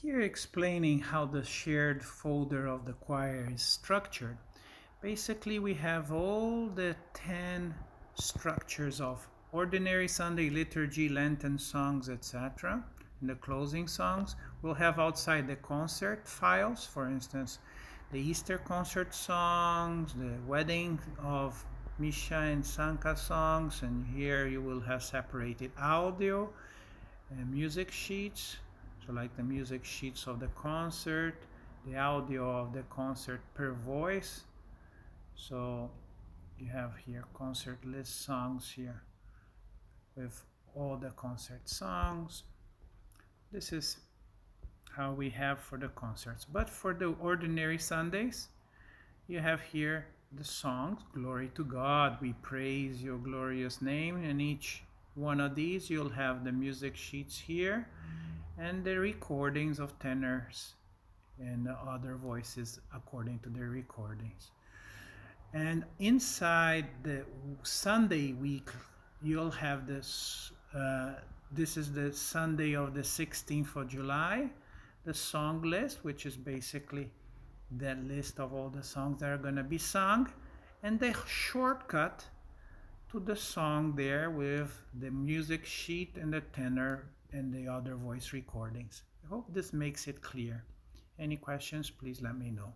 Here explaining how the shared folder of the choir is structured. Basically, we have all the 10 structures of ordinary Sunday liturgy, Lenten songs, etc. In the closing songs, we'll have outside the concert files, for instance, the Easter concert songs, the wedding of Misha and Sanka songs, and here you will have separated audio and music sheets. So like the music sheets of the concert, the audio of the concert per voice. So you have here concert list songs here with all the concert songs. This is how we have for the concerts. But for the ordinary Sundays, you have here the songs, Glory to God, we praise your glorious name. And each one of these, you'll have the music sheets here and the recordings of tenors and other voices according to their recordings. And inside the Sunday week, you'll have this. This is the Sunday of the 16th of July, the song list, which is basically the list of all the songs that are going to be sung, and the shortcut to the song there with the music sheet and the tenor and the other voice recordings. I hope this makes it clear. Any questions, please let me know.